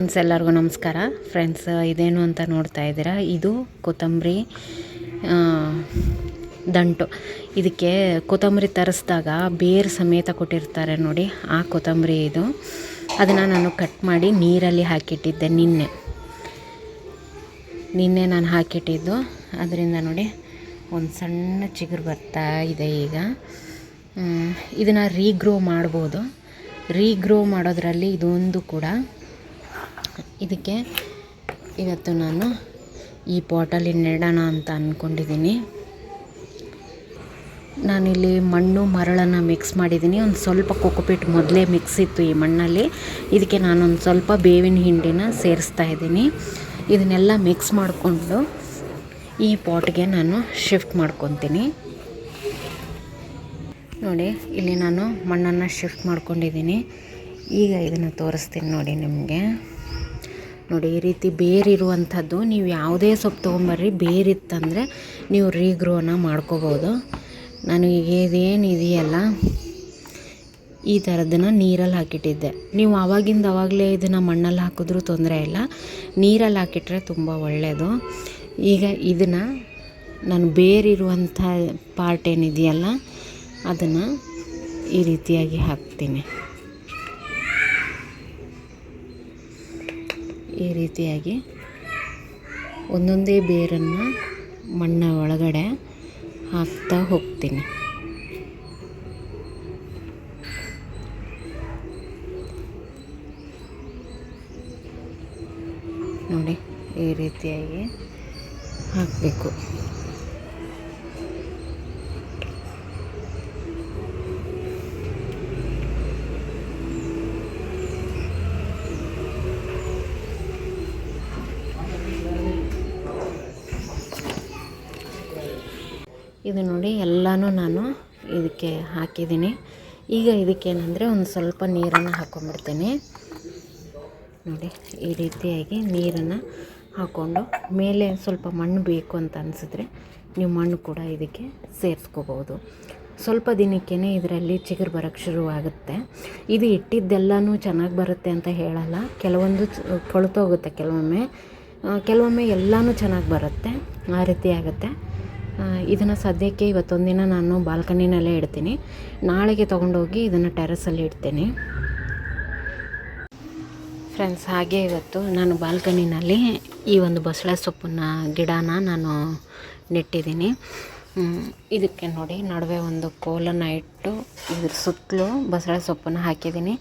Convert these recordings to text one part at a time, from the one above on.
Friends ಎಲ್ಲರಿಗೂ ನಮಸ್ಕಾರ. Friends, ಇದೇನು ಅಂತ ನೋಡ್ತಾ ಇದ್ದೀರಾ, ಇದು ಕೊತ್ತಂಬರಿ ದಂಟು. ಇದಕ್ಕೆ ಕೊತ್ತಂಬರಿ ತರಿಸಿದಾಗ ಬೇರು ಸಮೇತ ಕೊಟ್ಟಿರ್ತಾರೆ ನೋಡಿ, ಆ ಕೊತ್ತಂಬರಿ ಇದು. ಅದನ್ನು ನಾನು ಕಟ್ ಮಾಡಿ ನೀರಲ್ಲಿ ಹಾಕಿಟ್ಟಿದ್ದೆ ನಿನ್ನೆ ನಾನು ಹಾಕಿಟ್ಟಿದ್ದು. ಅದರಿಂದ ನೋಡಿ ಒಂದು ಸಣ್ಣ ಚಿಗುರು ಬರ್ತಾ ಇದೆ. ಈಗ ಇದನ್ನು ರೀಗ್ರೋ ಮಾಡ್ಬೋದು. ರೀಗ್ರೋ ಮಾಡೋದ್ರಲ್ಲಿ ಇದೊಂದು ಕೂಡ. ಇದಕ್ಕೆ ಇವತ್ತು ನಾನು ಈ ಪಾಟಲ್ಲಿ ನೆಡೋಣ ಅಂತ ಅಂದ್ಕೊಂಡಿದ್ದೀನಿ. ನಾನಿಲ್ಲಿ ಮಣ್ಣು ಮರಳನ್ನು ಮಿಕ್ಸ್ ಮಾಡಿದ್ದೀನಿ. ಒಂದು ಸ್ವಲ್ಪ ಕೊಕೊಪಿಟ್ ಮೊದಲೇ ಮಿಕ್ಸ್ ಇತ್ತು ಈ ಮಣ್ಣಲ್ಲಿ. ಇದಕ್ಕೆ ನಾನೊಂದು ಸ್ವಲ್ಪ ಬೇವಿನ ಹಿಂಡಿನ ಸೇರಿಸ್ತಾ ಇದ್ದೀನಿ. ಇದನ್ನೆಲ್ಲ ಮಿಕ್ಸ್ ಮಾಡಿಕೊಂಡು ಈ ಪಾಟ್ಗೆ ನಾನು ಶಿಫ್ಟ್ ಮಾಡ್ಕೊತೀನಿ. ನೋಡಿ, ಇಲ್ಲಿ ನಾನು ಮಣ್ಣನ್ನು ಶಿಫ್ಟ್ ಮಾಡ್ಕೊಂಡಿದ್ದೀನಿ. ಈಗ ಇದನ್ನು ತೋರಿಸ್ತೀನಿ ನೋಡಿ ನಿಮಗೆ. ನೋಡಿ, ಈ ರೀತಿ ಬೇರಿರುವಂಥದ್ದು ನೀವು ಯಾವುದೇ ಸೊಪ್ಪು ತೊಗೊಂಬರ್ರಿ, ಬೇರಿತ್ತಂದರೆ ನೀವು ರೀಗ್ರೋನ ಮಾಡ್ಕೋಬೋದು. ನಾನು ಈಗ ಇದೇನು ಇದೆಯಲ್ಲ ಈ ಥರದನ್ನು ನೀರಲ್ಲಿ ಹಾಕಿಟ್ಟಿದ್ದೆ. ನೀವು ಆವಾಗಲೇ ಇದನ್ನು ಮಣ್ಣಲ್ಲಿ ಹಾಕಿದ್ರೂ ತೊಂದರೆ ಇಲ್ಲ, ನೀರಲ್ಲಿ ಹಾಕಿಟ್ರೆ ತುಂಬ ಒಳ್ಳೆಯದು. ಈಗ ಇದನ್ನು ನಾನು ಬೇರಿರುವಂಥ ಪಾರ್ಟ್ ಏನಿದೆಯಲ್ಲ ಅದನ್ನು ಈ ರೀತಿಯಾಗಿ ಹಾಕ್ತೀನಿ. ಈ ರೀತಿಯಾಗಿ ಒಂದೊಂದೇ ಬೇರನ್ನು ಮಣ್ಣ ಒಳಗಡೆ ಹಾಕ್ತಾ ಹೋಗ್ತೀನಿ. ನೋಡಿ, ಈ ರೀತಿಯಾಗಿ ಹಾಕಬೇಕು. ಇದು ನೋಡಿ, ಎಲ್ಲನೂ ನಾನು ಇದಕ್ಕೆ ಹಾಕಿದ್ದೀನಿ. ಈಗ ಇದಕ್ಕೇನೆಂದರೆ ಒಂದು ಸ್ವಲ್ಪ ನೀರನ್ನು ಹಾಕ್ಕೊಂಡ್ಬಿಡ್ತೀನಿ. ನೋಡಿ, ಈ ರೀತಿಯಾಗಿ ನೀರನ್ನು ಹಾಕ್ಕೊಂಡು ಮೇಲೆ ಸ್ವಲ್ಪ ಮಣ್ಣು ಬೇಕು ಅಂತ ಅನಿಸಿದ್ರೆ ನೀವು ಮಣ್ಣು ಕೂಡ ಇದಕ್ಕೆ ಸೇರಿಸ್ಕೋಬೋದು. ಸ್ವಲ್ಪ ದಿನಕ್ಕೇ ಇದರಲ್ಲಿ ಚಿಗುರು ಬರೋಕ್ಕೆ ಶುರುವಾಗುತ್ತೆ. ಇದು ಇಟ್ಟಿದ್ದೆಲ್ಲನೂ ಚೆನ್ನಾಗಿ ಬರುತ್ತೆ ಅಂತ ಹೇಳಲ್ಲ. ಕೆಲವೊಂದು ಕೊಳ್ತೋಗುತ್ತೆ, ಕೆಲವೊಮ್ಮೆ ಎಲ್ಲನೂ ಚೆನ್ನಾಗಿ ಬರುತ್ತೆ. ಆ ರೀತಿ ಆಗುತ್ತೆ. ಇದನ್ನು ಸದ್ಯಕ್ಕೆ ಇವತ್ತೊಂದಿನ ನಾನು ಬಾಲ್ಕನಿನಲ್ಲೇ ಇಡ್ತೀನಿ. ನಾಳೆಗೆ ತೊಗೊಂಡೋಗಿ ಇದನ್ನು ಟೆರೆಸಲ್ಲಿ ಇಡ್ತೀನಿ. ಫ್ರೆಂಡ್ಸ್, ಹಾಗೆ ಇವತ್ತು ನಾನು ಬಾಲ್ಕನಿನಲ್ಲಿ ಈ ಒಂದು ಬಸಳೆ ಸೊಪ್ಪಿನ ಗಿಡನ ನಾನು ನೆಟ್ಟಿದ್ದೀನಿ. ಇದಕ್ಕೆ ನೋಡಿ, ನಡುವೆ ಒಂದು ಕೋಲನ್ನು ಇಟ್ಟು ಇದ್ರ ಸುತ್ತಲೂ ಬಸಳೆ ಸೊಪ್ಪನ್ನು ಹಾಕಿದ್ದೀನಿ.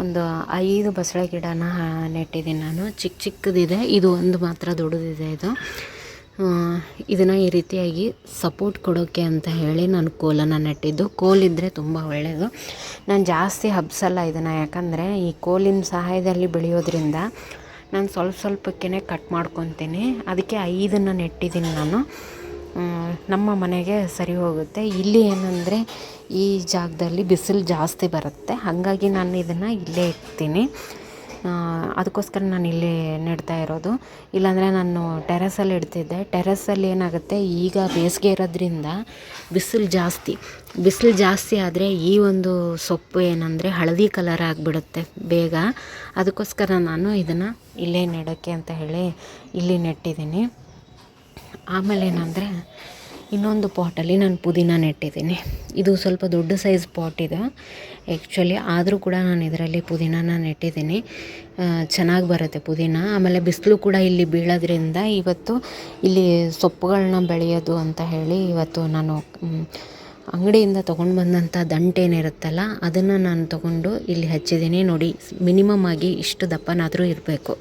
ಒಂದು 5 ಬಸಳೆ ಗಿಡನ ನೆಟ್ಟಿದ್ದೀನಿ ನಾನು. ಚಿಕ್ಕದಿದೆ, ಇದು ಒಂದು ಮಾತ್ರ ದೊಡ್ಡದಿದೆ. ಇದನ್ನು ಈ ರೀತಿಯಾಗಿ ಸಪೋರ್ಟ್ ಕೊಡೋಕ್ಕೆ ಅಂತ ಹೇಳಿ ನಾನು ಕೋಲನ್ನು ನೆಟ್ಟಿದ್ದು. ಕೋಲಿದ್ದರೆ ತುಂಬ ಒಳ್ಳೆಯದು. ನಾನು ಜಾಸ್ತಿ ಹಬ್ಸಲ್ಲ ಇದನ್ನು, ಯಾಕಂದರೆ ಈ ಕೋಲಿನ ಸಹಾಯದಲ್ಲಿ ಬೆಳೆಯೋದ್ರಿಂದ ನಾನು ಸ್ವಲ್ಪಕ್ಕೆ ಕಟ್ ಮಾಡ್ಕೊತೀನಿ. ಅದಕ್ಕೆ 5 ನೆಟ್ಟಿದ್ದೀನಿ ನಾನು. ನಮ್ಮ ಮನೆಗೆ ಸರಿ ಹೋಗುತ್ತೆ. ಇಲ್ಲಿ ಏನಂದರೆ ಈ ಜಾಗದಲ್ಲಿ ಬಿಸಿಲು ಜಾಸ್ತಿ ಬರುತ್ತೆ, ಹಾಗಾಗಿ ನಾನು ಇದನ್ನು ಇಲ್ಲೇ ಇಡ್ತೀನಿ. ಅದಕ್ಕೋಸ್ಕರ ನಾನು ಇಲ್ಲಿ ನೆಡ್ತಾ ಇರೋದು. ಇಲ್ಲಾಂದರೆ ನಾನು ಟೆರೆಸಲ್ಲಿ ಇಡ್ತಿದ್ದೆ. ಟೆರೆಸಲ್ಲಿ ಏನಾಗುತ್ತೆ, ಈಗ ಬೇಸಿಗೆ ಇರೋದ್ರಿಂದ ಬಿಸಿಲು ಜಾಸ್ತಿ ಆದರೆ ಈ ಒಂದು ಸೊಪ್ಪು ಏನಂದರೆ ಹಳದಿ ಕಲರ್ ಆಗಿಬಿಡುತ್ತೆ ಬೇಗ. ಅದಕ್ಕೋಸ್ಕರ ನಾನು ಇದನ್ನು ಇಲ್ಲೇ ನೆಡೋಕ್ಕೆ ಅಂತ ಹೇಳಿ ಇಲ್ಲಿ ನೆಟ್ಟಿದ್ದೀನಿ. ಆಮೇಲೆ ಏನಂದರೆ ಇನ್ನೊಂದು ಪಾಟಲ್ಲಿ ನಾನು ಪುದೀನ ನೆಟ್ಟಿದ್ದೀನಿ. ಇದು ಸ್ವಲ್ಪ ದೊಡ್ಡ ಸೈಜ್ ಪಾಟ್ ಇದೆ ಆ್ಯಕ್ಚುಲಿ, ಆದರೂ ಕೂಡ ನಾನು ಇದರಲ್ಲಿ ಪುದೀನನ ನೆಟ್ಟಿದ್ದೀನಿ. ಚೆನ್ನಾಗಿ ಬರುತ್ತೆ ಪುದೀನ. ಆಮೇಲೆ ಬಿಸಿಲು ಕೂಡ ಇಲ್ಲಿ ಬೀಳೋದ್ರಿಂದ ಇವತ್ತು ಇಲ್ಲಿ ಸೊಪ್ಪುಗಳನ್ನ ಬೆಳೆಯೋದು ಅಂತ ಹೇಳಿ ಇವತ್ತು ನಾನು ಅಂಗಡಿಯಿಂದ ತೊಗೊಂಡು ಬಂದಂಥ ದಂಟೇನಿರುತ್ತಲ್ಲ ಅದನ್ನು ನಾನು ತೊಗೊಂಡು ಇಲ್ಲಿ ಹಚ್ಚಿದ್ದೀನಿ. ನೋಡಿ, ಮಿನಿಮಮ್ ಆಗಿ ಇಷ್ಟು ದಪ್ಪನಾದರೂ ಇರಬೇಕು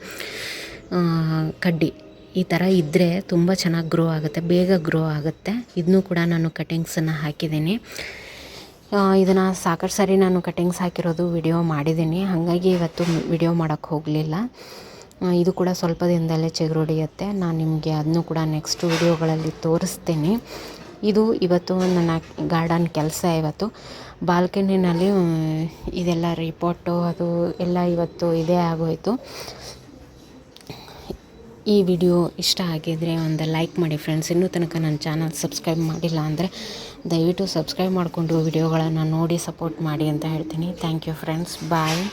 ಕಡ್ಡಿ. ಈ ಥರ ಇದ್ದರೆ ತುಂಬ ಚೆನ್ನಾಗಿ ಗ್ರೋ ಆಗುತ್ತೆ, ಬೇಗ ಗ್ರೋ ಆಗುತ್ತೆ. ಇದನ್ನೂ ಕೂಡ ನಾನು ಕಟಿಂಗ್ಸನ್ನು ಹಾಕಿದ್ದೀನಿ. ಇದನ್ನು ಸಾಕಷ್ಟು ಸಾರಿ ನಾನು ಕಟಿಂಗ್ಸ್ ಹಾಕಿರೋದು ವಿಡಿಯೋ ಮಾಡಿದ್ದೀನಿ, ಹಾಗಾಗಿ ಇವತ್ತು ವಿಡಿಯೋ ಮಾಡೋಕ್ಕೆ ಹೋಗಲಿಲ್ಲ. ಇದು ಕೂಡ ಸ್ವಲ್ಪ ದಿನದಲ್ಲೇ ಚಿಗುರೊಡೆಯುತ್ತೆ. ನಾನು ನಿಮಗೆ ಅದನ್ನು ಕೂಡ ನೆಕ್ಸ್ಟ್ ವಿಡಿಯೋಗಳಲ್ಲಿ ತೋರಿಸ್ತೀನಿ. ಇದು ಇವತ್ತು ನನ್ನ ಗಾರ್ಡನ್ ಕೆಲಸ. ಇವತ್ತು ಬಾಲ್ಕನಿನಲ್ಲಿ ಇದೆಲ್ಲ ರಿಪೋರ್ಟು ಅದು ಎಲ್ಲ ಇವತ್ತು ಇದೇ ಆಗೋಯಿತು. ಈ ವಿಡಿಯೋ ಇಷ್ಟ ಆಗಿದರೆ ಒಂದು ಲೈಕ್ ಮಾಡಿ ಫ್ರೆಂಡ್ಸ್. ಇನ್ನೂ ತನಕ ನನ್ನ ಚಾನಲ್ ಸಬ್ಸ್ಕ್ರೈಬ್ ಮಾಡಿಲ್ಲ ಅಂದರೆ ದಯವಿಟ್ಟು ಸಬ್ಸ್ಕ್ರೈಬ್ ಮಾಡಿಕೊಂಡು ವಿಡಿಯೋಗಳನ್ನು ನೋಡಿ ಸಪೋರ್ಟ್ ಮಾಡಿ ಅಂತ ಹೇಳ್ತೀನಿ. Thank you friends, bye.